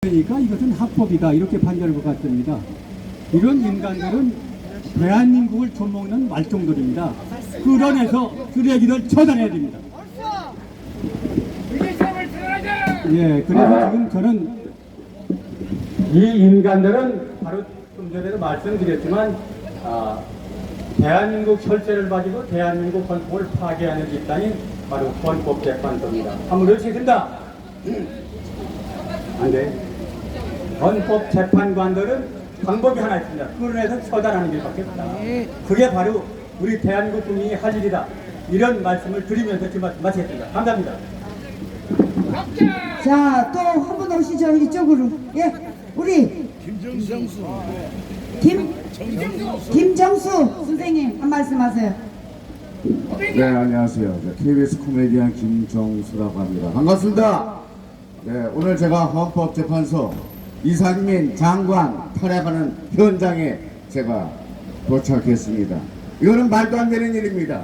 그러니까 이것은 합법이다 이렇게 판결할 것 같습니다. 이런 인간들은 대한민국을 좀먹는 말종들입니다. 끌어내서 쓰레기를 처단해야 됩니다. 예, 그래서 지금 저는 이 인간들은 바로 좀 전에도 말씀드렸지만 대한민국 혈세를 가지고 대한민국 헌법을 파괴하는 집단이 바로 헌법재판소입니다. 한번 넣으시겠습니다. 안 돼. 헌법재판관들은 방법이 하나 있습니다. 끌어내서 처단하는 길밖에 없다. 그게 바로 우리 대한민국 국민이 할 일이다. 이런 말씀을 드리면서 지금 마치겠습니다. 감사합니다. 자, 또 한 분 오시죠. 이쪽으로. 예, 우리 김정수 선생님 한 말씀 하세요. 네, 안녕하세요. KBS 코미디언 김정수라고 합니다. 반갑습니다. 네, 오늘 제가 헌법재판소 이상민 장관 탄핵하는 현장에 제가 도착했습니다. 이거는 말도 안 되는 일입니다.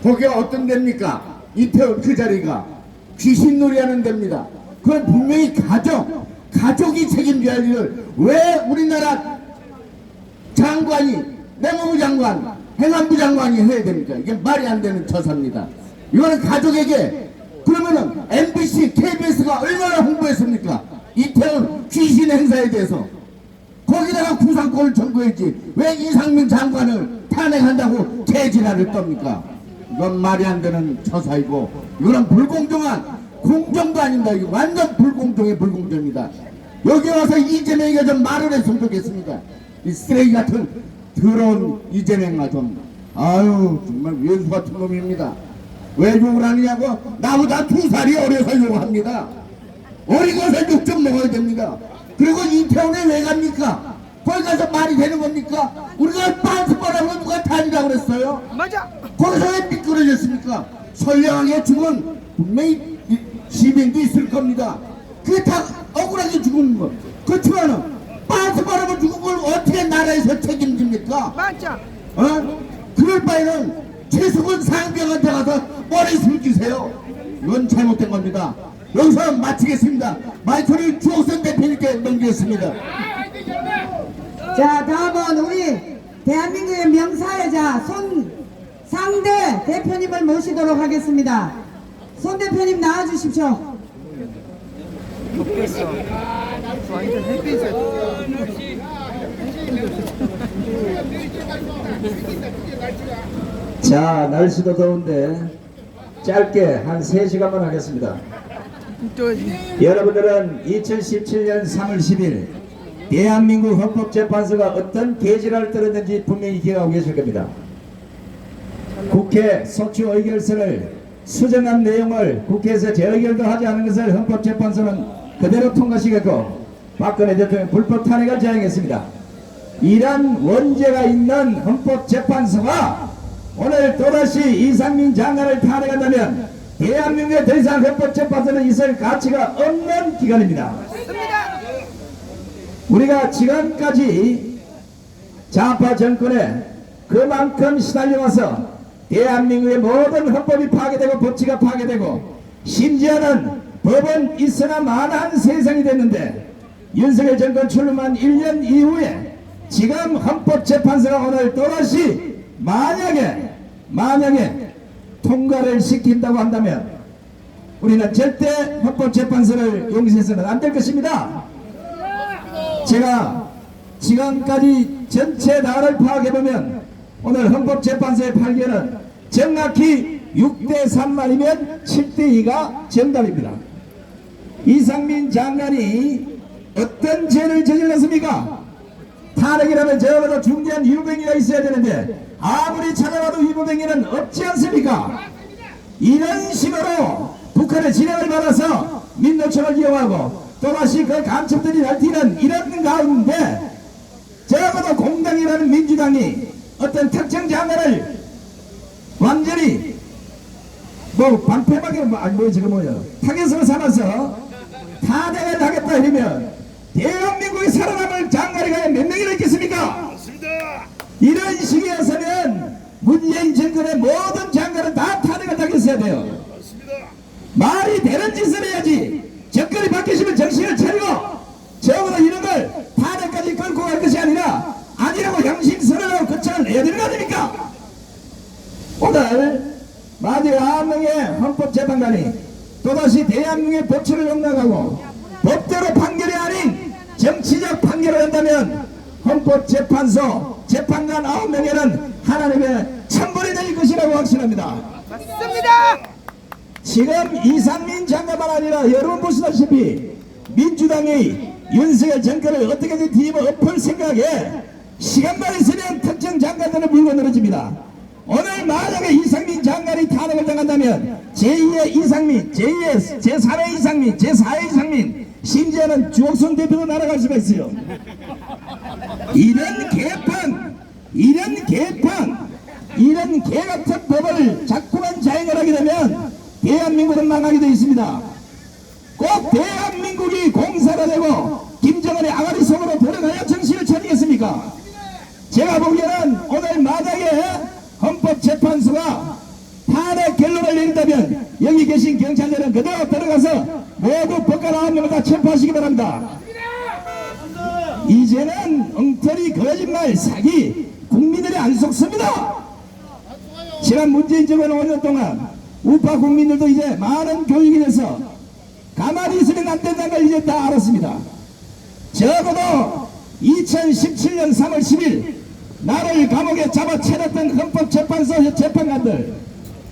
거기가 어떤 데입니까? 이태원 그 자리가 귀신놀이 하는 데입니다. 그건 분명히 가족이 책임져야 할 일을 왜 우리나라 장관이, 내무부 장관, 행안부 장관이 해야 됩니까? 이게 말이 안 되는 처사입니다. 이거는 가족에게, 그러면은 MBC, KBS가 얼마나 홍보했습니까? 이태원 귀신 행사에 대해서. 거기다가 구상권을 청구했지. 왜 이상민 장관을 탄핵한다고 개지랄을 떱니까? 이건 말이 안 되는 처사이고, 이거는 불공정한, 공정도 아닙니다. 이거 완전 불공정의 불공정입니다. 여기 와서 이재명이가 좀 말을 했으면 좋겠습니다. 이 쓰레기 같은 더러운 이재명아 좀, 아유 정말 외수 같은 놈입니다. 왜 욕을 하느냐고? 나보다 2살이 어려서 욕합니다. 어리고서 욕 좀 먹어야 됩니다. 그리고 이태원에 왜 갑니까? 거기 가서 말이 되는 겁니까? 우리가 빤스뻔하고 누가 다니라고 그랬어요? 맞아. 거기서 왜 미끄러졌습니까? 선량하게 죽은 분명히 시민도 있을 겁니다. 그게 다 억울하게 죽은 거. 그렇지만은 빤스뻔하고 죽은 걸 어떻게 나라에서 책임집니까? 맞아. 그럴 바에는 최수근 상병한테 가서 머리 숙이세요. 이건 잘못된 겁니다. 여기서 마치겠습니다. 마이크를 주옥선 대표님께 넘기겠습니다. 자, 다음은 우리 대한민국의 명사회자 손상대 대표님을 모시도록 하겠습니다. 손 대표님 나와주십시오. 자, 날씨도 더운데 짧게 한 3시간만 하겠습니다. 여러분들은 2017년 3월 10일 대한민국 헌법재판소가 어떤 개지랄을 떨었는지 분명히 기억하고 계실 겁니다. 국회 소추 의결서를 수정한 내용을 국회에서 재의결도 하지 않은 것을 헌법재판소는 그대로 통과시켰고 박근혜 대통령 불법 탄핵을 자행했습니다. 이런 원죄가 있는 헌법재판소가 오늘 또다시 이상민 장관을 탄핵한다면 대한민국에 더 이상 헌법재판소는 있을 가치가 없는 기관입니다. 우리가 지금까지 좌파 정권에 그만큼 시달려와서 대한민국의 모든 헌법이 파괴되고 법치가 파괴되고 심지어는 법은 있으나 마나한 세상이 됐는데 윤석열 정권 출범한 1년 이후에 지금 헌법재판소가 오늘 또다시 만약에 통과를 시킨다고 한다면 우리는 절대 헌법재판소를 용서해서는 안 될 것입니다. 제가 지금까지 전체 나라를 파악해보면 오늘 헌법재판소의 판결은 정확히 6대3말이면 7대2가 정답입니다. 이상민 장관이 어떤 죄를 저질렀습니까? 탄핵이라면 저보다 중대한 유병이가 있어야 되는데 아무리 찾아봐도 유병이는 없지 않습니까? 이런 식으로 북한의 진행을 받아서 민노총을 이용하고 또다시 그 간첩들이 날뛰는 이런 가운데 적어도 공당이라는 민주당이 어떤 특정 장관을 완전히 방패막이 타겟으로 삼아서 탄핵을 하겠다 이러면 대한민국이 살아남을 장관이 과연 몇 명이나 있겠습니까? 맞습니다. 이런 시기에서는 문재인 정권의 모든 장관은 다 탄핵을 당했어야 돼요. 맞습니다. 말이 되는 짓을 해야지 정권이 바뀌시면 정신을 차리고 적어도 이런 걸 탄핵까지 끌고 갈 것이 아니라고 양심선언하고 거창을 내야 되는 거 아닙니까? 오늘 마지막 9명의 헌법재판관이 또다시 대한민국의 법치를 용납하고 법대로 판결이 아닌 정치적 판결을 한다면 헌법재판소 재판관 9명에는 하나님의 천벌이 될 것이라고 확신합니다. 맞습니다. 지금 이상민 장관만 아니라 여러분 보시다시피 민주당이 윤석열 정권을 어떻게든 뒤집어 엎을 생각에 시간만 있으면 특정 장관들을 물고 늘어집니다. 오늘 만약에 이상민 장관이 탄핵을 당한다면 제2의 이상민, 제3의 이상민, 제4의 이상민, 심지어는 주옥순 대표도 날아갈 수가 있어요. 이런 개같은 법을 자꾸만 자행을 하게 되면 대한민국은 망하게 되어 있습니다. 꼭 대한민국이 공사가 되고 김정은의 아가리 속으로 들어가야 정신을 차리겠습니까? 제가 보기에는 오늘 만약에 헌법재판소가 탄핵 결론을 내린다면 여기 계신 경찰들은 그대로 들어가서 모두 법관 9명을 다 체포하시기 바랍니다. 이제는 엉터리 거짓말 사기 국민들이 안 속습니다. 지난 문재인 정권 5년 동안 우파 국민들도 이제 많은 교육이 돼서 가만히 있으면 안 된다는 걸 이제 다 알았습니다. 적어도 2017년 3월 10일 나를 감옥에 잡아채렸던 헌법재판소 재판관들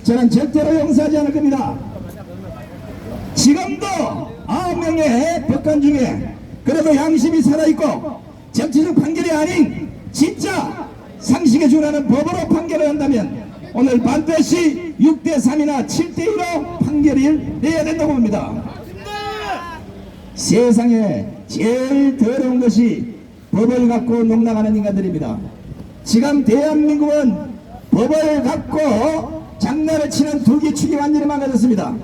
저는 절대로 용서하지 않을 겁니다. 지금도 9명의 법관 중에 그래도 양심이 살아있고 정치적 판결이 아닌 진짜 상식에 준하는 법으로 판결을 한다면 오늘 반드시 6대3이나 7대2로 판결을 내야 된다고 봅니다. 세상에 제일 더러운 것이 법을 갖고 농락하는 인간들입니다. 지금 대한민국은 법을 갖고 장난을 치는 두기축이 완전히 망가졌습니다.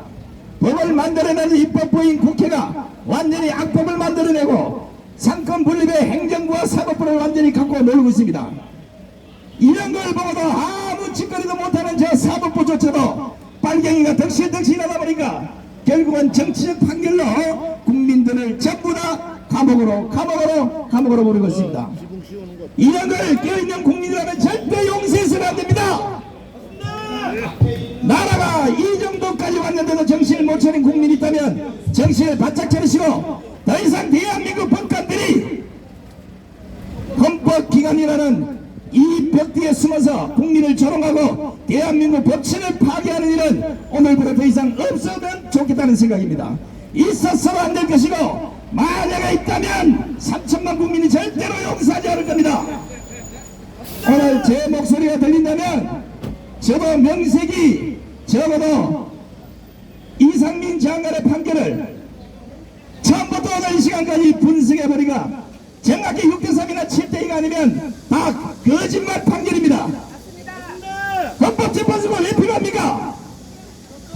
법을 만들어내는 입법부인 국회가 완전히 악법을 만들어내고 상권 분립의 행정부와 사법부를 완전히 갖고 놀고 있습니다. 이런 걸 보고도 아무 짓거리도 못하는 저 사법부조차도 빨갱이가 덕실덕실 하다 보니까 결국은 정치적 판결로 국민들을 전부 다 감옥으로 보내고 있습니다. 이런 걸 깨어있는 국민이라면 절대 용서해서는 안 됩니다. 나라가 이 정도까지 왔는데도 정신을 못 차린 국민이 있다면 정신을 바짝 차리시고 더 이상 대한민국 법관들이 헌법기관이라는 이 벽 뒤에 숨어서 국민을 조롱하고 대한민국 법치를 파괴하는 일은 오늘부터 더 이상 없어도 좋겠다는 생각입니다. 있었어도 안 될 것이고 만약에 있다면 3천만 국민이 절대로 용서하지 않을 겁니다. 오늘 제 목소리가 들린다면 저도 명색이 적어도 이상민 장관의 판결을 처음부터 오늘 이 시간까지 분석해버리가 정확히 6대3이나 7대2가 아니면 다 거짓말 판결입니다. 헌법재판소가 왜 필요합니까?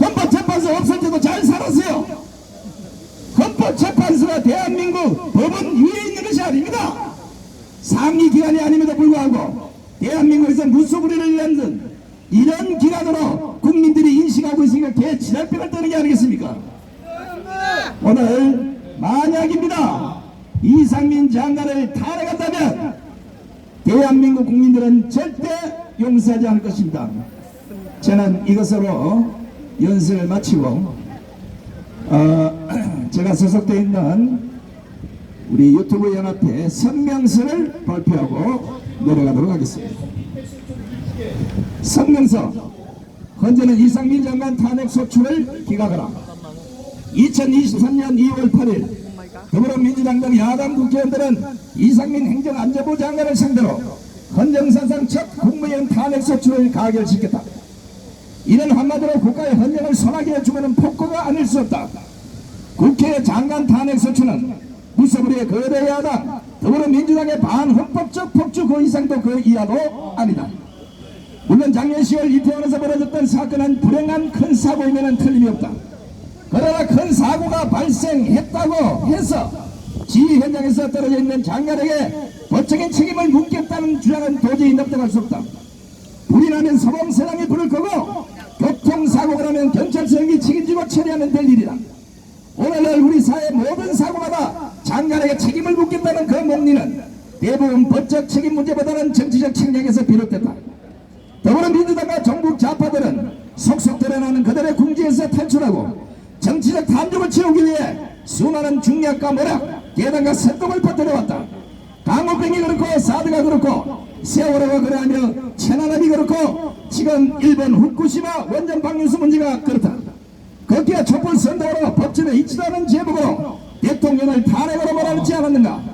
헌법재판소 없을 때도 잘 살았어요. 헌법재판소가 대한민국 법원 위에 있는 것이 아닙니다. 상위기관이 아님에도 불구하고 대한민국에서 무소불위를 일하는 이런 기관으로 국민들이 인식하고 있으니까 개 지랄병을 떠는 게 아니겠습니까? 오늘 만약입니다. 이상민 장관을 탄핵한다면 대한민국 국민들은 절대 용서하지 않을 것입니다. 저는 이것으로 연설을 마치고 제가 소속되어 있는 우리 유튜브 연합회 성명서를 발표하고 내려가도록 하겠습니다. 성명서. 헌재는 이상민 장관 탄핵 소추를 기각하라. 2023년 2월 8일 더불어민주당 등 야당 국회의원들은 이상민 행정안전부 장관을 상대로 헌정사상 첫 국무위원 탄핵 소추를 가결시켰다. 이는 한마디로 국가의 헌정을 소나게 해주고는 폭거가 아닐 수 없다. 국회 장관 탄핵 소추는 무소불위의 거대 야당 더불어민주당의 반헌법적 폭주 그 이상도 그 이하도 아니다. 물론 작년 10월 이태원에서 벌어졌던 사건은 불행한 큰 사고임에는 틀림이 없다. 그러나 큰 사고가 발생했다고 해서 지휘 현장에서 떨어져 있는 장관에게 법적인 책임을 묻겠다는 주장은 도저히 납득할 수 없다. 불이 나면 소방서장이 불을 끄고 교통사고가 나면 경찰서장이 책임지고 처리하면 될 일이다. 오늘날 우리 사회 모든 사고마다 장관에게 책임을 묻겠다는 그 목리는 대부분 법적 책임 문제보다는 정치적 책략에서 비롯됐다. 더불어민주당과 정부 좌파들은 속속 드러나는 그들의 궁지에서 탈출하고 정치적 탐욕을 채우기 위해 수많은 중략과 모략, 계단과 설동을 퍼뜨려왔다. 강호병이 그렇고 사드가 그렇고 세월호가 그러하며 천안함이 그렇고 지금 일본 후쿠시마 원전 방류수 문제가 그렇다. 거기에 촛불 선동으로 법전에 있지도 않은 제목으로 대통령을 탄핵으로 몰아넣지 않았는가.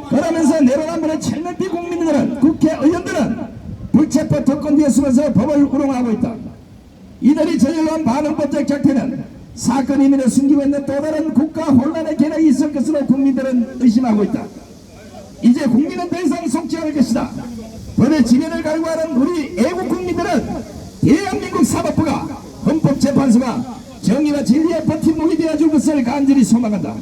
그러면서 내로남불의 칠면피 국민들은 국회의원들은 불체포 특권 뒤에 숨어서 법을 운용하고 있다. 이들이 저질러온 반응법적 작태는 사건 임의를 숨기고 있는 또 다른 국가 혼란의 계략이 있을 것으로 국민들은 의심하고 있다. 이제 국민은 더 이상 속지 않을 것이다. 법의 지면을 갈구하는 우리 애국 국민들은 대한민국 사법부가 헌법재판소가 정의와 진리의 버팀목이 되어줄 것을 간절히 소망한다.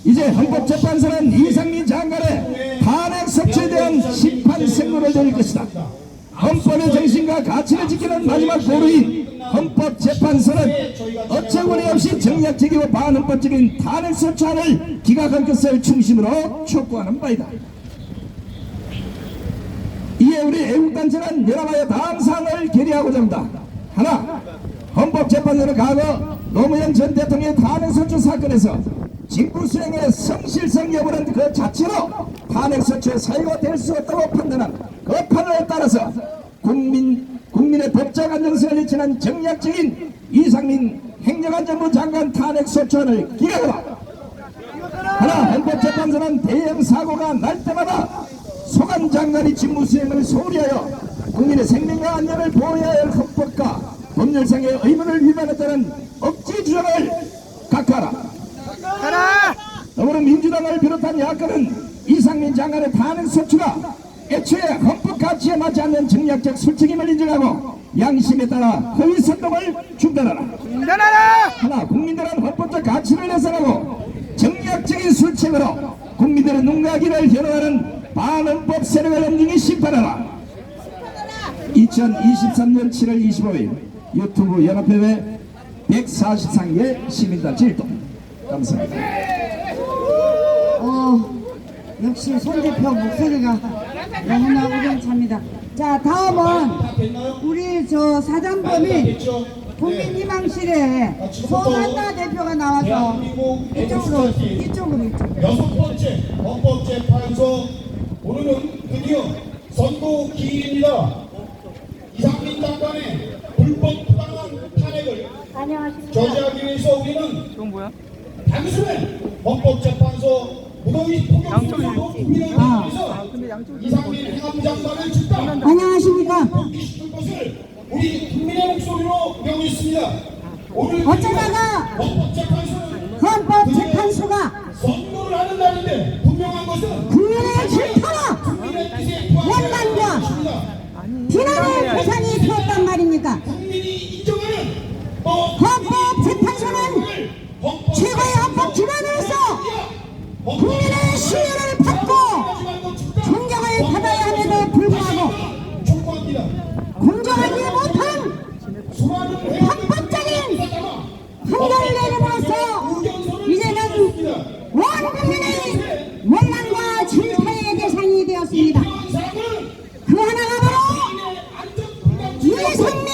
이제 헌법재판소는 이상민 장관의 탄핵 석초에 대한 심판 선고를 내릴 것이다. 헌법의 정신과 가치를 지키는 마지막 보루인 헌법재판소는 어처구니 없이 정략적이고 반헌법적인 탄핵 소추안을 기각할 것을 중심으로 촉구하는 바이다. 이에 우리 애국단체는 연합하여 다음 사항을 결의하고자 합니다. 하나, 헌법재판소는 과거 노무현 전 대통령의 탄핵소추 사건에서 직무수행의 성실성 여부는 그 자체로 탄핵소추의 사유가 될 수 없다고 판단한 그 판단에 따라서 국민의 법적 안정성을 해치는 정략적인 이상민 행정안전부 장관 탄핵소추안을 기각하라. 하나, 헌법재판소는 대형 사고가 날 때마다 소관 장관이 직무수행을 소홀히 하여 국민의 생명과 안전을 보호해야 할 헌법과 법률상의 의무를 위반했다는 억지 주장을 각하라. 더불어민주당을 비롯한 야권은 이상민 장관의 탄핵소추가 애초에 헌법 가치에 맞지 않는 정략적 술책임을 인정하고 양심에 따라 허위 선동을 중단하라. 하나, 국민들은 헌법적 가치를 훼손하고 정략적인 술책으로 국민들의 눈과 귀를 현혹하는 반헌법 세력을 엄중히 심판하라. 2023년 7월 25일 유튜브 연합회회 143개 시민단체 일동. 감사합니다. 역시 손 대표 목소리가 너무나 우렁찹니다. 자, 다음은 우리 저 사장범이 국민희망실에 손한나 대표가 나와서 이쪽으로. 여섯 번째 헌법재판소 오늘은 드디어 선고 기일입니다. 이상민 장관의 불법 부당한 탄핵을 저지하기 위해서 우리는 단순히 헌법재판소 무더위 폭격으로 국민을 위해서 이상민 행안부장관을 즉각 안녕하십니까. 복귀시킬 것을 우리 국민의 목소리로 명했습니다. 오늘 어쩌다가 헌법재판소가 선고를 하는 날인데 분명한 것은 국민의 질타와 국민의 뜻에 부합하는 원망과 것입니다. 비난의 대상이 되었단 말입니까. 국민이 인정하는 헌법재판소는 최고의 헌법기관으로서 국민의 신뢰를 받고 존경을 받아야 함에도 불구하고 공정하지 못한 헌법적인 판결을 내림으로써 이제는 온 국민의 원망과 질타의 대상이 되었습니다. 그 하나가 바로 이상민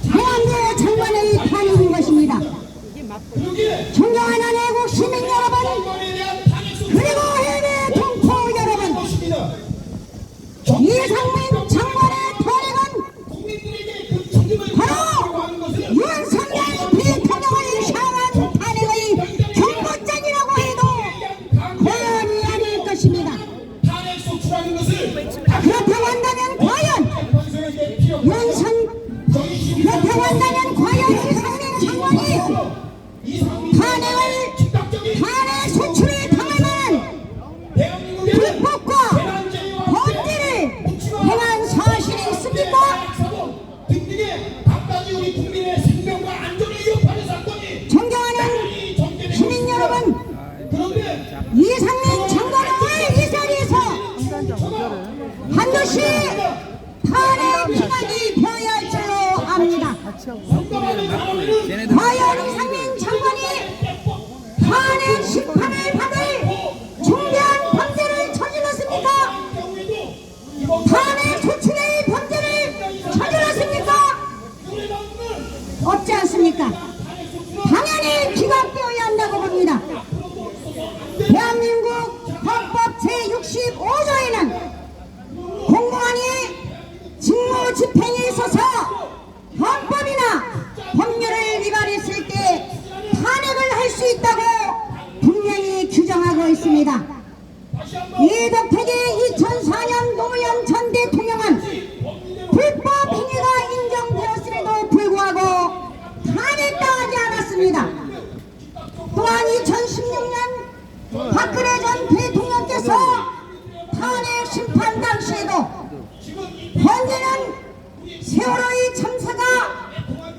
행안부 장관의 탄핵인 것입니다. 존경하는 애국 시민 여러분, 그리고 해외 동포 여러분, 이상민 장관의 탄핵은 바로 윤석열 대통령을 향한 탄핵의 경고장이라고 해도 과언이 아닐 것입니다. 그렇다고 한다면 과연 이상민 장관이 탄핵 소추를 당할 만한 불법과 범죄를 행한 사실이 있습니까? 존경하는 시민 여러분, 이상민 장관을 이 자리에서 반드시 탄핵 기각이 되어야 할 줄로 압니다. 과연 이상민 장관이 대한민국 헌법 제65조에는 공무원이 직무 집행에 있어서 헌법이나 법률을 위반했을 때 탄핵을 할 수 있다고 분명히 규정하고 있습니다. 이덕택의 2004년 노무현 전 대통령은 불법 행위가 인정되었음에도 불구하고 탄핵당하지 않았습니다. 또한 2016년 박근혜 전 대통령께서 탄핵 심판 당시에도 현재는 세월호의 참사가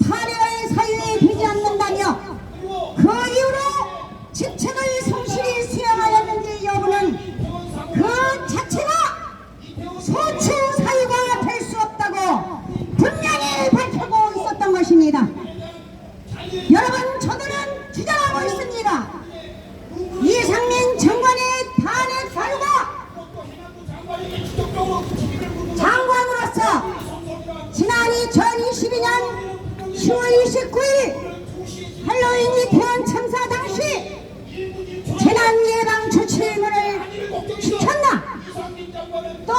탄핵의 사유에 되지 않는다며 그 이후로 직책을 성실히 수행하였는지 여부는 그 자체가 소추 사유가 될 수 없다고 분명히 밝히고 있었던 것입니다. 여러분, 저들은 주장하고 있습니다. 이상민 장관의 탄핵 사유가 장관으로서 지난 2022년 10월 29일 할로윈 이태원 참사 당시 재난 예방 조치문을 지켰나, 또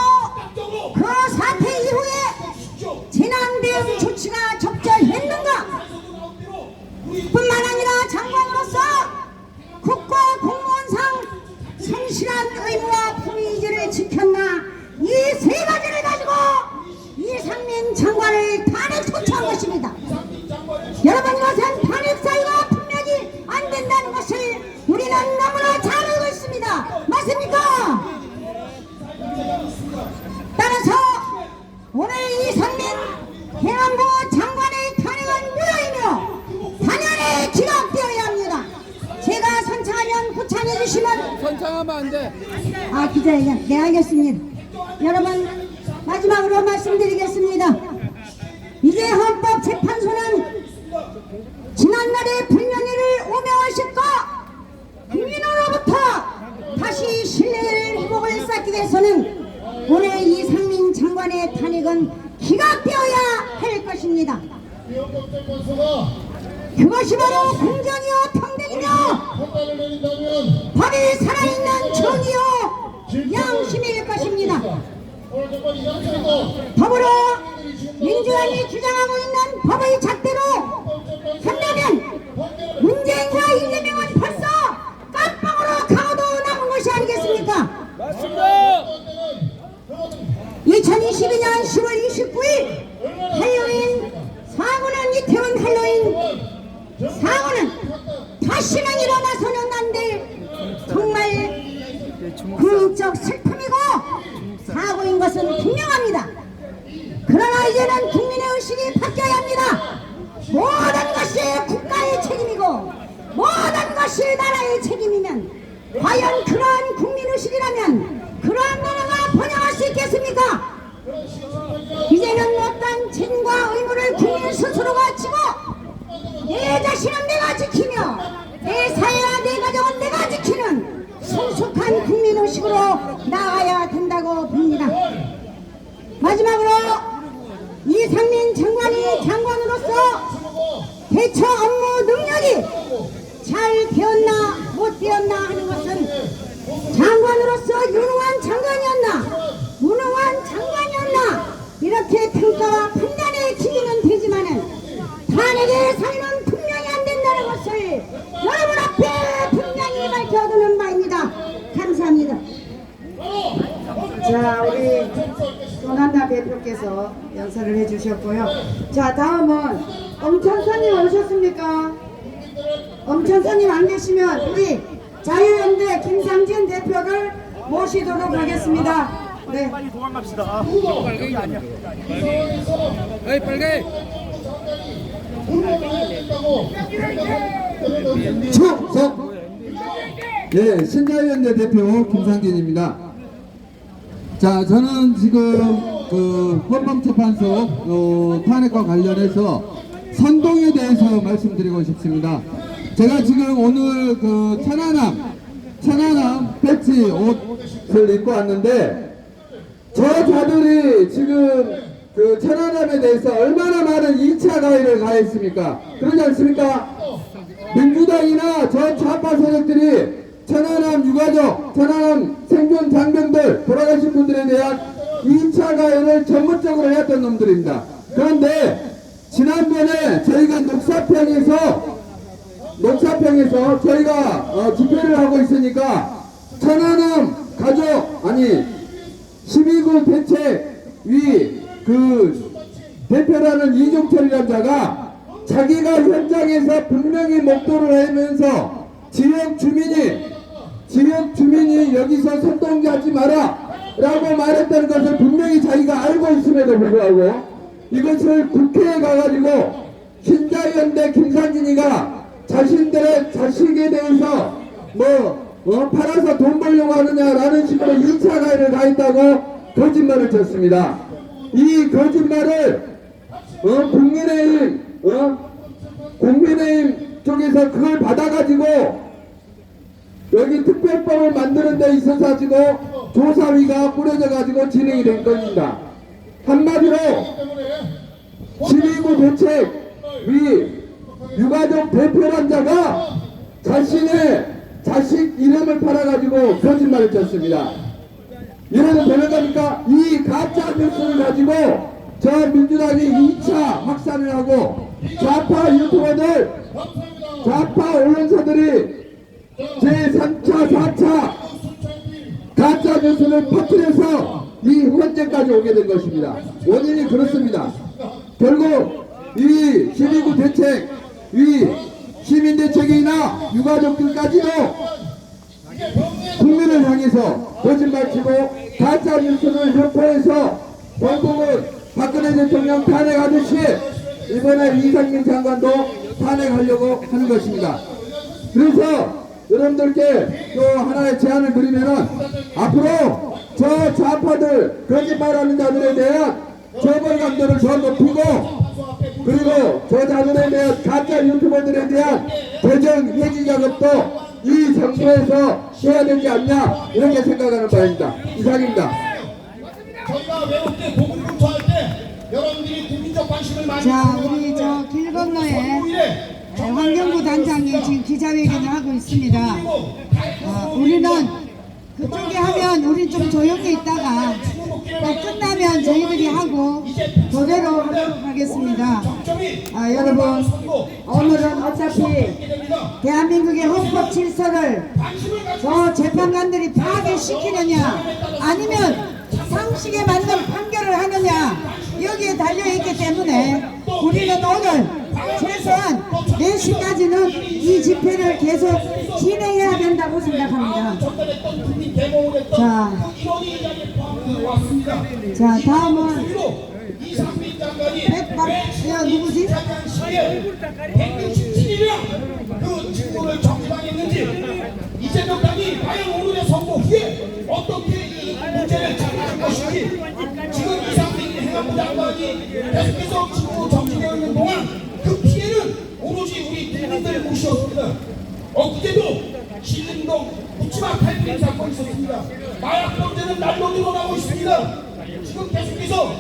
그 사태 이후에 재난 대응 조치가 적절했는가, 뿐만 아니라 장관으로서 국가 공무원상 성실한 의무와 품위지를 지켰나, 이 세 가지를 가지고 이상민 장관을 탄핵 조치한 것입니다. 여러분, 이것은 탄핵 사유가 분명히 안 된다는 것을 우리는 너무나 잘 알고 있습니다. 맞습니까? 따라서 오늘 이상민 행안부 장관의 탄핵은 무효이며 단연히 기각되어야 합니다. 제가 선창하면 구창해 주시면. 선창하면 안 돼. 아, 기자회견. 네, 알겠습니다. 여러분, 마지막으로 말씀드리겠습니다. 이제 헌법재판소는 지난날의 불명예를 오명하실까 국민으로부터 다시 신뢰를 회복을 쌓기 위해서는 오늘 이상민 장관의 탄핵은 기각되어야 할 것입니다. 그것이 바로 공정이요 평등이며 법이 살아있는 정의요 양심일 것입니다. 더불어 민주당이 주장하고 있는 법의 잣대로 한다면 문재인과 이재명은 벌써 깜빵으로 가고도 남은 것이 아니겠습니까? 맞습니다. 2022년 10월 29일 할로윈 사고는 이태원 할로윈 사고는 다시는 일어나서는 안 될 정말 국민적 슬픔이고 사고인 것은 분명합니다. 그러나 이제는 국민의 의식이 바뀌어야 합니다. 모든 것이 국가의 책임이고 모든 것이 나라의 책임이면 과연 그러한 국민의식이라면 그러한 나라가 번영할 수 있겠습니까? 이제는 어떤 책임과 의무를 국민 스스로가 지고 내 자신은 내가 지키며 내 사회와 내 가정은 내가 지키는 성숙한 국민의식으로 나아가야 된다고 봅니다. 마지막으로 이상민 장관이 장관으로서 대처 업무 능력이 잘 되었나 못 되었나 하는 것은 장관으로서 유능한 장관이었나 무능한 장관이었나 이렇게 평가와 판단의 기준은 되지만은 탄핵의 사유는 분명히 안 된다는 것을 여러분 앞에 분명히 밝혀두는 바입니다. 감사합니다. 자, 우리 손한나 대표께서 연설을 해주셨고요. 자, 다음은 엄천선님 오셨습니까? 엄천선님 안 계시면 우리 자유연대 김상진 대표를 모시도록 하겠습니다. 네. 빨리 도망갑시다. 빨갱이 아니야. 에이, 빨갱이. 충성! 네, 신자유연대 대표 김상진입니다. 자, 저는 지금 그 헌법재판소 탄핵과 관련해서 선동에 대해서 말씀드리고 싶습니다. 제가 지금 오늘 그 천안함 배치 옷을 입고 왔는데 저 자들이 지금 그 천안함에 대해서 얼마나 많은 2차 가해를 가했습니까? 그러지 않습니까? 민주당이나 저 좌파 세력들이 천안함 유가족, 천안함 생존 장병들, 돌아가신 분들에 대한 2차 가해를 전문적으로 했던 놈들입니다. 그런데 지난번에 저희가 녹사평에서 저희가 집회를 하고 있으니까 천안함 가족, 아니 12구 대책위 그 대표라는 이종철이라는 자가 자기가 현장에서 분명히 목도를 하면서 지역 주민이 여기서 선동하지 마라 라고 말했다는 것을 분명히 자기가 알고 있음에도 불구하고 이것을 국회에 가가지고 신자연대 김상진이가 자신들의 자식에 대해서 팔아서 돈 벌려고 하느냐라는 식으로 2차 가해를 가했다고 거짓말을 쳤습니다. 이 거짓말을 국민의힘 쪽에서 그걸 받아가지고 여기 특별법을 만드는 데 있어서 가지고 조사위가 꾸려져 가지고 진행이 된 겁니다. 한마디로 12구 대책위 유가족 대표란 자가 자신의 자식 이름을 팔아가지고 거짓말을 쳤습니다. 이래도 되는 겁니까? 이 가짜 뉴스를 가지고 저 민주당이 2차 확산을 하고 좌파 유튜버들, 좌파 언론사들이 제3차, 4차 가짜 뉴스를 퍼뜨려서 이 헌재까지 오게 된 것입니다. 원인이 그렇습니다. 결국 이 12구 대책, 이 시민대책이나 유가족들까지도 국민을 향해서 거짓말치고 가짜 뉴스를 유포해서 결국은 박근혜 대통령 탄핵하듯이 이번에 이상민 장관도 탄핵하려고 하는 것입니다. 그래서 여러분들께 또 하나의 제안을 드리면은 앞으로 저 좌파들 거짓말하는 자들에 대한 처벌감도를 더 높이고 그리고 저 자들에 대한 가짜 유튜버들에 대한 대정 해지 작업도 이 정부에서 해야 되지 않냐 이렇게 생각하는 바입니다. 이상입니다. 저희가 외울 때 보건봉투할 때 여러분들이 국민적 관심을 많이 자, 우리 저 길 건너에 환경부 단장이 지금 기자회견을 하고 있습니다. 우리는 그쪽에 하면 우리 좀 조용히 있다가 또 끝나면 저희들이 하고 그대로 하도록 하겠습니다. 여러분, 오늘은 어차피 대한민국의 헌법 질서를 저 재판관들이 파괴시키느냐 아니면 상식에 맞는 판결을 하느냐 여기에 달려있기 때문에 우리는 오늘 최소한 4시까지는 이 집회를 계속 진행해야 된다고 생각합니다. 자, 다음은 누구지? 167이랑 그 친구를 정지당했는지 이재명 당이 과연 오늘의 선거 후에 어떻게 이 문제를 처리할 것인지 지금 이상민 행안부 장관이 계속해서 친구 정지되어 있는 동안 그 피해는 오로지 우리 국민들 몫이었습니다. 엊그제도 신림동 묻지마 탈피인 사건이 있었습니다. 마약 범죄는 날로 늘어나고 있습니다. 지금 계속해서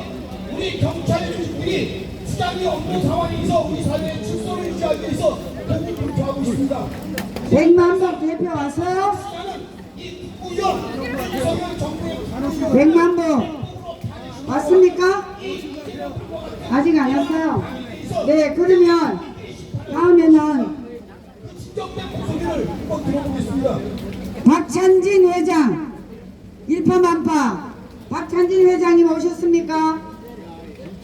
우리 경찰 조직들이 수장이 없는 상황에서 우리 사회의 질서를 유지하기 위해서 공급불투하고 있습니다. 100만 번 대표 왔어요? 이 국부위원 윤석열 정부의 100만 번 왔습니까? 아직 안 왔어요? 네, 그러면 다음에는 지적된 목소리를 한번 들어보겠습니다. 박찬진 회장 일파만파 박찬진 회장님 오셨습니까?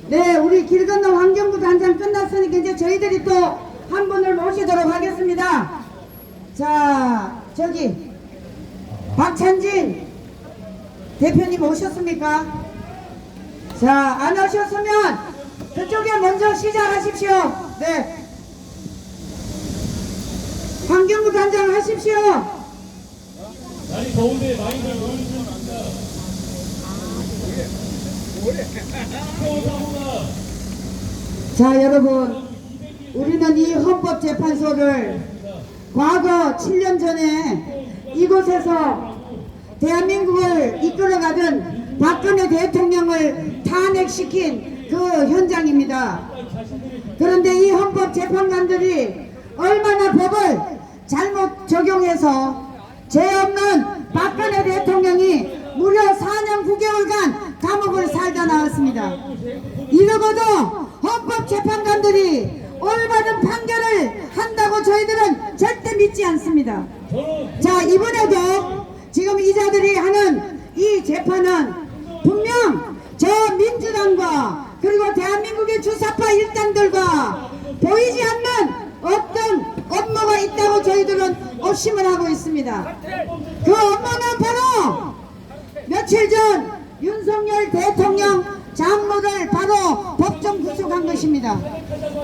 네, 우리 길 건너 환경부 단장 끝났으니까 이제 저희들이 또 한 분을 모시도록 하겠습니다. 자, 저기 박찬진 대표님 오셨습니까? 자, 안 오셨으면 그쪽에 먼저 시작하십시오. 네, 환경부 단장 하십시오. 날이 더운데 많이들 모여주시면 안 돼요. 자, 여러분, 우리는 이 헌법재판소를 과거 7년 전에 이곳에서 대한민국을 이끌어가던 박근혜 대통령을 탄핵시킨 그 현장입니다. 그런데 이 헌법재판관들이 얼마나 법을 잘못 적용해서 제 있습니다. 이러고도 헌법재판관들이 올바른 판결을 한다고 저희들은 절대 믿지 않습니다. 자, 이번에도 지금 이자들이 하는 이 재판은 분명 저 민주당과 그리고 대한민국의 주사파 일당들과 보이지 않는 어떤 업무가 있다고 저희들은 의심을 하고 있습니다. 그 업무는 바로 며칠 전 윤석열 대통령 장모를 바로 법정 구속한 것입니다.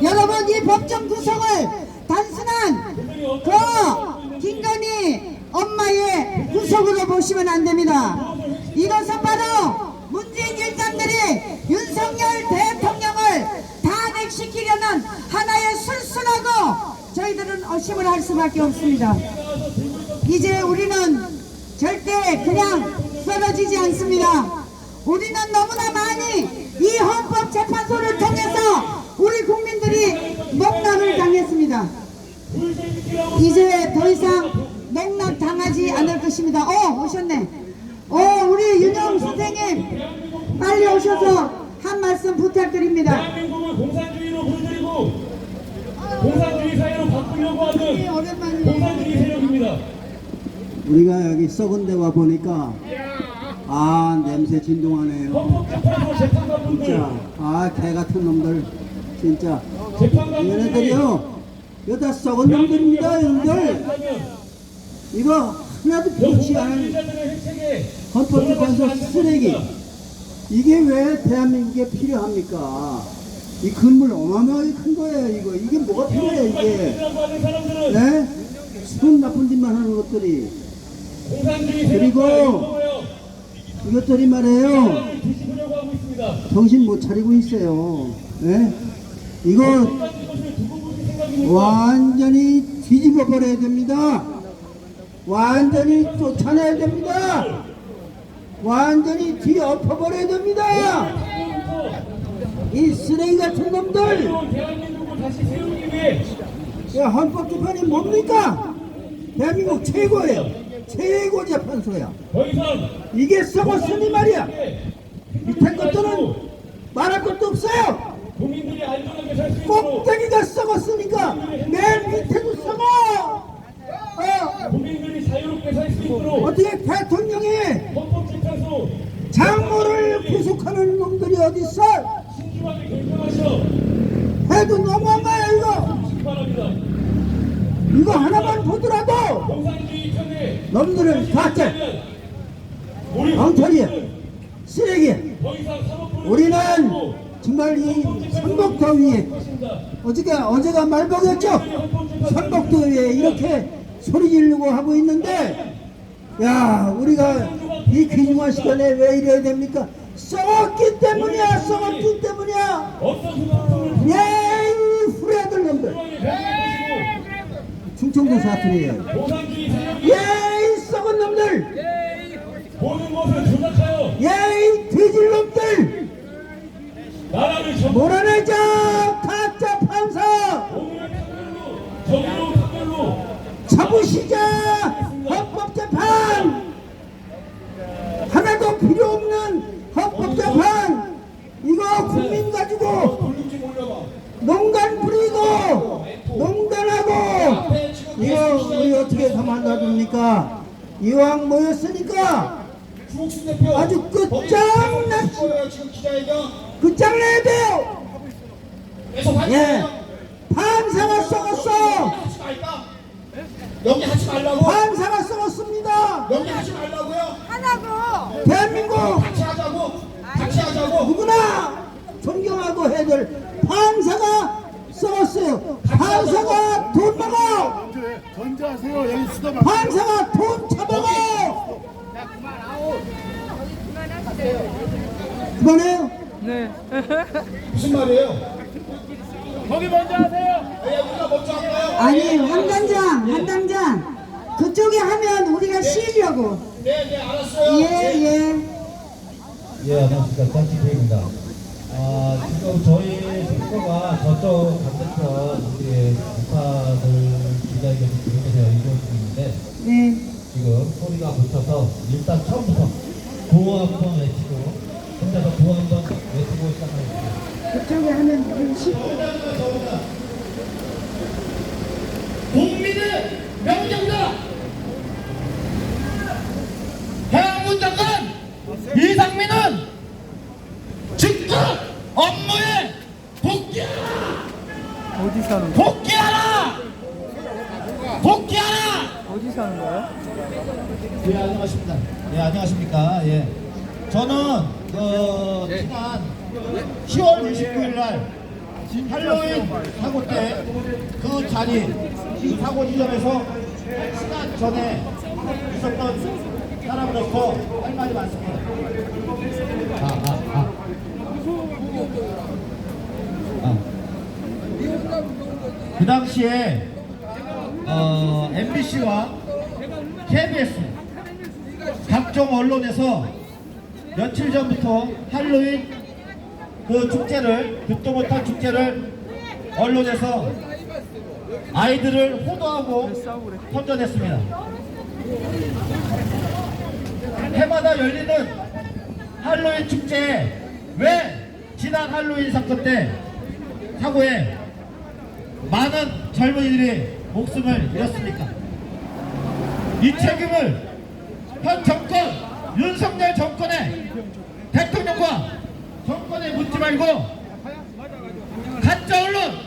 여러분, 이 법정 구속을 단순한 그 김건희 엄마의 구속으로 보시면 안 됩니다. 이것은 바로 문재인 일당들이 윤석열 대통령을 탄핵시키려는 하나의 술수라고 저희들은 의심을 할 수밖에 없습니다. 이제 우리는 절대 그냥 쓰러지지 않습니다. 우리는 너무나 많이 이 헌법재판소를 통해서 우리 국민들이 농락을 당했습니다. 이제 더 이상 농락 당하지 않을 것입니다. 오셨네. 우리 윤영 선생님 빨리 오셔서 한 말씀 부탁드립니다. 대한민국을 공산주의로 물들이고 공산주의 사회로 바꾸려고 하는 공산주의 세력입니다. 우리가 여기 썩은 데 와 보니까 냄새 진동하네요. 헌법재판소 재판관분들, 진짜 개 같은 놈들 진짜 재판관분들이 얘네들이요 여다 썩은 놈들입니다. 여러분들 이거 하나도 좋지 않은 피해자들의 혜택에 헌법재판소 쓰레기 이게 왜 대한민국에 필요합니까? 이 건물 어마어마하게 큰 거예요. 이게 뭐가 필요해 이게? 공산주의라고 하는 사람들은 네? 수분 나쁜 짓만 하는 것들이 공산주의 그리고 세력과 일동하여 이것들이 말이에요 사람을 뒤집으려고 하고 있습니다. 정신 못 차리고 있어요. 네? 이거 것을 두고 보실 생각입니까? 완전히 뒤집어 버려야 됩니다. 완전히 쫓아내야 됩니다. 완전히 뒤엎어 버려야 됩니다. 이 쓰레기 같은 놈들. 새로운 대한민국을 다시 세우기 위해 헌법재판이 뭡니까? 대한민국 최고예요. 최고 재판소야. 더 이상 이게 썩었으니 말이야. 밑에 것들은 말할 것도 없어요. 국민들이 안전하게 살 수 있도록 꼭대기가 썩었으니까 맨 밑에도 썩어. 국민들이 자유롭게 살 수 있도록 어떻게 대통령이 헌법재판소 장모를 구속하는 놈들이 어딨어? 신중하게 결정하셔 해도 너무한 거야 이거. 주시기 바랍니다. 이거 하나만 보더라도 공산주의 편에 놈들은 가짜 우리 엉터리야 쓰레기. 더 이상 산업부를 우리는 정말 이 삼복더위에 어제가 말복이었죠. 삼복더위에 이렇게 소리 지르고 하고 있는데 야 우리가 이 귀중한 시간에 왜 이래야 됩니까? 썩었기 때문이야. 썩었기 때문이야. 어떤 소송을 이 후레들 놈들 충청도 사투리예요. 공산주의 세력이 이 썩은 놈들 모든 것을 조작하여 이 돼질 놈들 나라를 전 몰아내자. 가짜 판사 오늘의 판결로 정의로운 판결로 잡으시자. 헌법재판 하나도 필요 없는 헌법재판 이거 국민 가지고 농간 부리고 농단하고 이거 우리 어떻게 가만놔둡니까? 이왕 모였으니까 주옥순 대표 아주 끝장내 지금 기자회견 끝장내야 돼요. 계속 하지 예, 판사가 썩었어. 하지 말까? 여기 하지 말라고? 판사가 썩었습니다. 여기 하지 말라고요? 대한민국 같이 하자고? 같이 하자고? 누구나 존경하고 해야 될 판사가 썩었어요. 판사가 돈 먹어. 전제하세요. 여기 수도 판사가 돈 처먹어. 그만해요. 무슨 말이에요? 거기 먼저 하세요. 우리가 먼저 할까요? 아니, 한당장 그쪽에 하면 우리가 쉬려고. 네, 알았어요. 예. 예, 안녕하십니까. 정치부입니다. 지금 저희 선거가 저쪽 반대편 우리 우파들 기자회견이 계속해서 이루어지고 있는데 네. 지금 소리가 붙어서 일단 처음부터 구호함성 외치고 혼자서 구호 한번 외치고 시작하겠습니다. 그쪽에 하면 우리 국민의 명령이다. 해양군 장관 이상민은 즉각 업무에 복귀하라. 어디서 하는 복귀하라. 복귀하라. 어디서 하는 거야? 예, 안녕하십니까. 예, 안녕하십니까. 예. 저는 지난 10월 29일 날 할로윈 사고 때 그 자리, 그 사고 지점에서 1시간 전에 있었던 사람으로서 할 말이 많습니다. 그 당시에 MBC와 KBS 각종 언론에서 며칠 전부터 할로윈 그 축제를, 듣도 못한 축제를 언론에서 아이들을 호도하고 선전했습니다. 해마다 열리는 할로윈 축제에 왜 지난 할로윈 사건 때 사고에 많은 젊은이들이 목숨을 잃었습니까? 이 책임을 현 정권, 윤석열 정권의 대통령과 정권에 묻지 말고 가짜 언론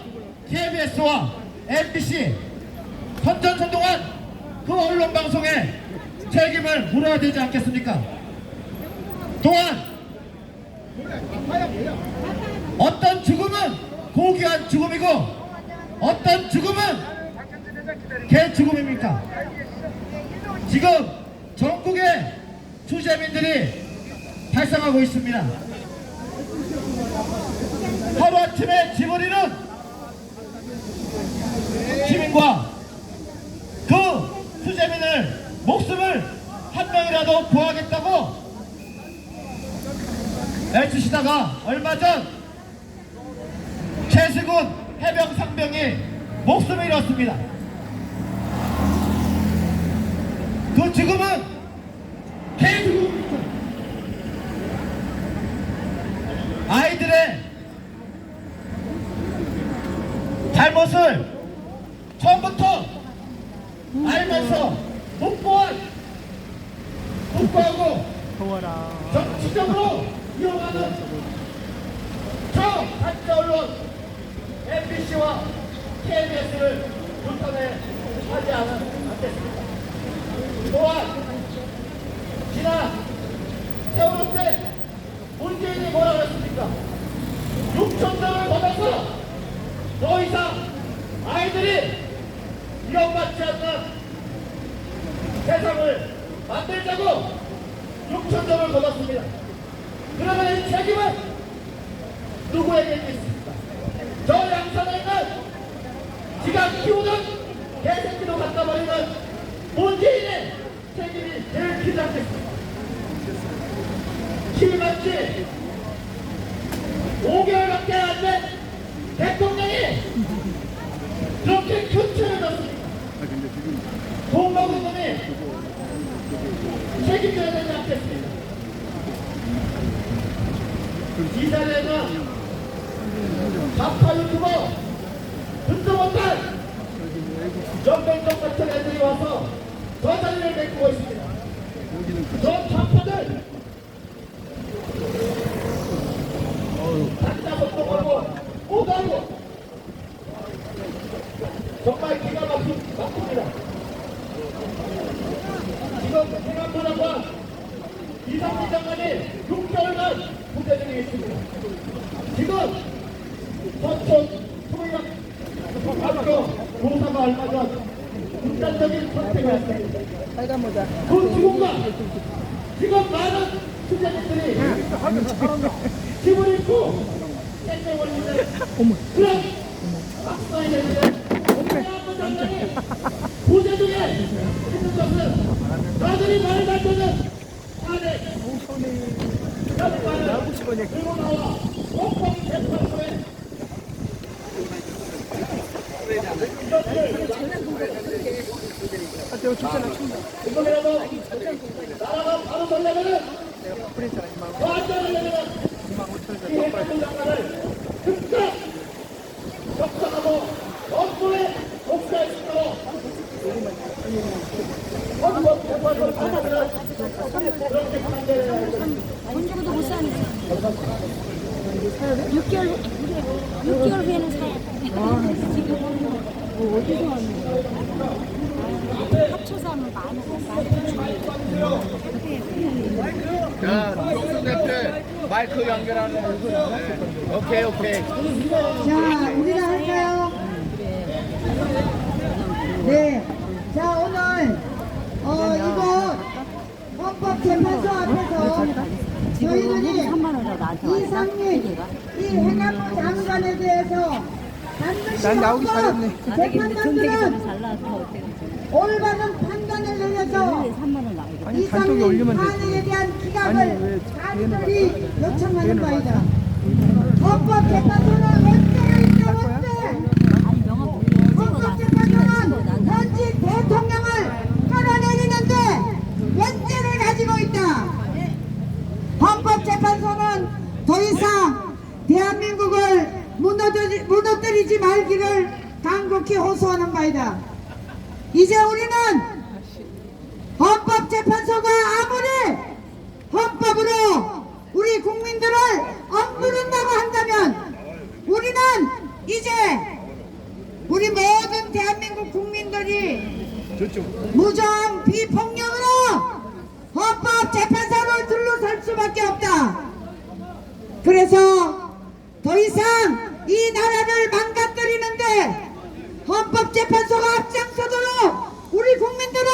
KBS와 MBC 선전선동한 그 언론 방송에 책임을 물어야 되지 않겠습니까? 또한 어떤 죽음은 고귀한 죽음이고 어떤 죽음은 개 죽음입니까? 지금 전국에 투쟁민들이 발생하고 있습니다. 하루아침에 집을 잃은 시민과 그 투쟁민을 목숨을 한 명이라도 구하겠다고 애쓰시다가 얼마 전 최수근 해병 상병이 목숨을 잃었습니다. 그 죽음은 개죽음입니다. 아이들의 잘못을 처음부터 알면서 묵고하고 정치적으로 이용하는 저 가짜 언론 MBC와 KBS를 불편해 하지 않겠습니다. 또한 지난 세월호 때 문재인이 뭐라고 했습니까? 6,000장을 받아서 더 이상 아이들이 위험받지 않는 세상을 만들자고 6,000점을 거뒀습니다. 그러면 이 책임은 누구에게 있습니까? 저 양산에 있는 지가 키우는 개새끼도 갖다 버리는 문재인의 책임이 제일 크지 않겠습니까? 키위같이 5개월밖에 안 된 대통령이 그렇게 큰 죄를 졌습니까? 돈 먹은 놈이 책임져야 되지 않겠습니까? 이 자리에는 좌파 유튜버 듣도 못한 전병정 같은 애들이 와서 저 자리를 메꾸고 있습니다. 저 좌파들 각자 것도 걸고 못하고 정말 기가 막힙니다. 지금 행안부 장관 이상민 장관이 6개월간 부재 중에 있습니다. 지금 서촌 소리가 학교 교사가 얼마 전 극단적인 선택을 했습니다. 그 죽음과 지금 많은 투쟁인들이 집을 잃고 땡땡 올리는 그런 박수가 되는데 행안부 장관이 부재 중에 있는 것은 나들이 말도 안 되는 탄핵 연말을 들고 나와 공공 재판소에 이번에라도 나라가 바로 돌려면은 더 안전하려면은 행정관을 즉각 격상하고 법무에 복수할 수 있도록 헌법 재판소를 받아들여 그렇게 판결해야 합니다. 돈 주고도 못 사는 6개월 후에는 사야 돼. 지금 어디서 하는 거야? 합쳐서 하면 많이 자, 동수 대표 마이크 연결하는. 오케이. 자, 우리가 할까요? 네. 자, 오늘 이거 헌법재판소 앞에서 저희들이 이상민 이 행안부 장관에 대해서 반드시 난 나오기 헌법 잘했네. 재판관들은 올바른 판단을 내려서 아니, 단속에 올리면 되지. 탄핵에 대한 아니, 기각을 왜 뒤에는 간절히 요청하는 뒤에는 바이다. 헌법재판소는 원죄가 있다 원죄. 헌법재판소는 현직 대통령을 끌어내리는데 원죄를 가지고 있다. 헌법재판소는 더 이상 대한민국을 무너뜨리지 말기를 간곡히 호소하는 바이다. 이제 우리는 헌법재판소가 아무리 헌법으로 우리 국민들을 억누른다고 한다면 우리는 이제 우리 모든 대한민국 국민들이 무정 비폭력으로 헌법재판소를 둘러설 수밖에 없다. 그래서 더 이상 이 나라를 망가뜨리는데 헌법재판소가 앞장서도록 우리 국민들은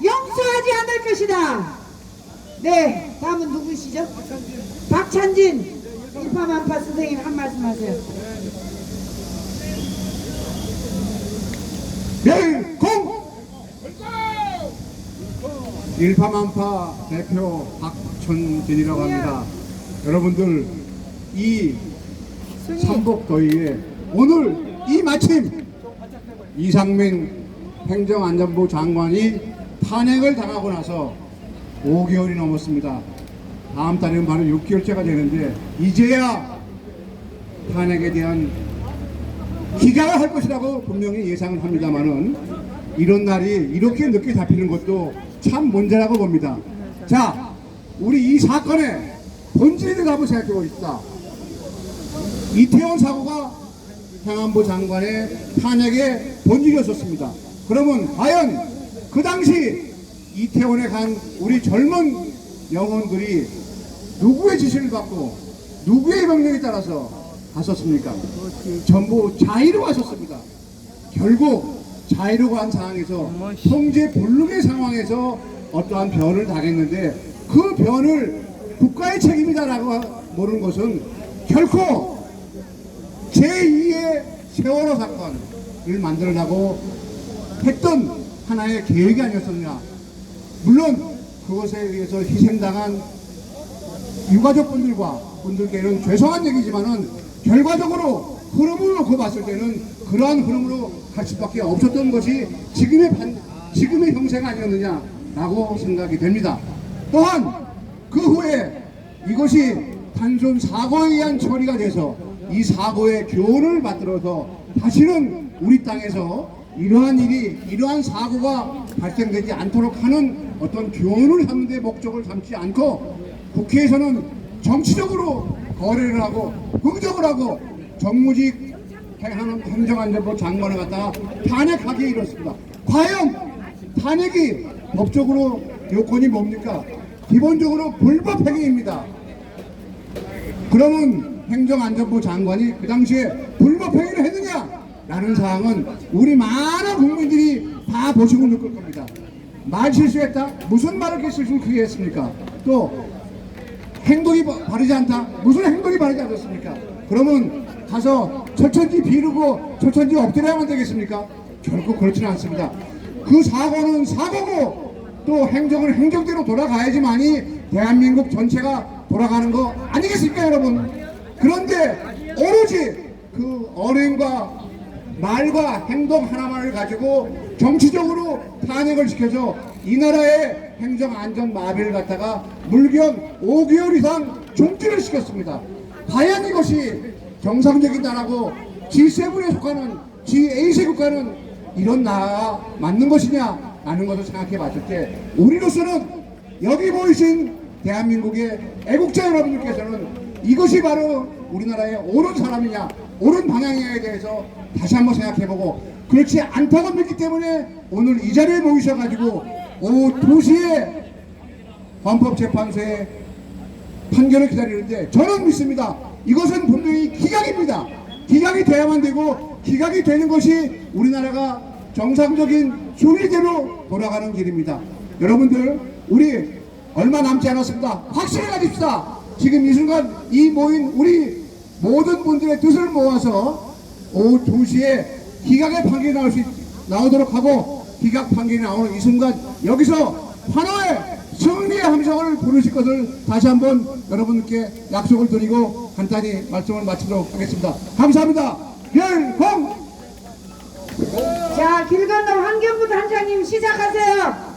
용서하지 않을 것이다. 네, 다음은 누구시죠? 박찬진 일파만파 선생님 한 말씀 하세요. 멸공! 일파만파 대표 박천진이라고 합니다. 여러분들 이 삼복더위에 오늘 이 마침 이상민 행정안전부 장관이 탄핵을 당하고 나서 5개월이 넘었습니다. 다음 달이면 바로 6개월째가 되는데 이제야 탄핵에 대한 기각을 할 것이라고 분명히 예상을 합니다만은 이런 날이 이렇게 늦게 잡히는 것도 참 문제라고 봅니다. 자, 우리 이 사건의 본질에 대해서 한번 생각해 보십시다. 이태원 사고가 행안부 장관의 탄핵의 본질이었었습니다. 그러면 과연 그 당시 이태원에 간 우리 젊은 영혼들이 누구의 지시를 받고 누구의 명령에 따라서 갔었습니까? 전부 자의로 갔었습니다. 결국 자의로 간 상황에서 통제 불능의 상황에서 어떠한 변을 당했는데 그 변을 국가의 책임이다라고 모르는 것은 결코 제2의 세월호 사건을 만들려고 했던 하나의 계획이 아니었었느냐. 물론 그것에 의해서 희생당한 유가족분들과 분들께는 죄송한 얘기지만은 결과적으로 흐름을 놓고 봤을 때는 그러한 흐름으로 갈 수밖에 없었던 것이 지금의 형세가 아니었느냐라고 생각이 됩니다. 또한 그 후에 이것이 단순 사고에 의한 처리가 돼서 이 사고의 교훈을 받들어서 다시는 우리 땅에서 이러한 사고가 발생되지 않도록 하는 어떤 교훈을 하는 데 목적을 삼지 않고 국회에서는 정치적으로 거래를 하고 흥정을 하고 정무직 행정안전부 장관을 갖다가 탄핵하기에 이렇습니다. 과연 탄핵이 법적으로 요건이 뭡니까? 기본적으로 불법행위입니다. 그러면 행정안전부 장관이 그 당시에 불법행위를 했느냐? 라는 사항은 우리 많은 국민들이 다 보시고 느낄 겁니다. 말 실수했다? 무슨 말을 그렇게 실수를 했습니까? 또 행동이 바르지 않다? 무슨 행동이 바르지 않았습니까? 그러면 가서 철천지 비르고 철천지 엎드려야만 되겠습니까? 결코 그렇지는 않습니다. 그 사고는 사고고 또 행정은 행정대로 돌아가야지만이 대한민국 전체가 돌아가는 거 아니겠습니까, 여러분? 그런데 오로지 그 언행과 말과 행동 하나만을 가지고 정치적으로 탄핵을 시켜서 이 나라의 행정안전 마비를 갖다가 물견 5개월 이상 중지를 시켰습니다. 과연 이것이 정상적인 나라고 G7에 속하는 G8의 국가는 이런 나라가 맞는 것이냐 라는 것을 생각해 봤을 때 우리로서는 여기 모이신 대한민국의 애국자 여러분들께서는 이것이 바로 우리나라의 옳은 사람이냐 옳은 방향이냐에 대해서 다시 한번 생각해보고 그렇지 않다고 믿기 때문에 오늘 이 자리에 모이셔가지고 오후 2시에 헌법재판소의 판결을 기다리는데 저는 믿습니다. 이것은 분명히 기각입니다. 기각이 돼야만 되고 기각이 되는 것이 우리나라가 정상적인 순위대로 돌아가는 길입니다. 여러분들 우리 얼마 남지 않았습니다. 확실히 가집시다. 지금 이 순간 이 모인 우리 모든 분들의 뜻을 모아서 오후 2시에 기각의 판결이 나오도록 하고 기각 판결이 나오는 이 순간 여기서 환호의 승리의 함성을 부르실 것을 다시 한번 여러분께 약속을 드리고 간단히 말씀을 마치도록 하겠습니다. 감사합니다. 열공! 자, 길 건너 환경부 단장님 시작하세요.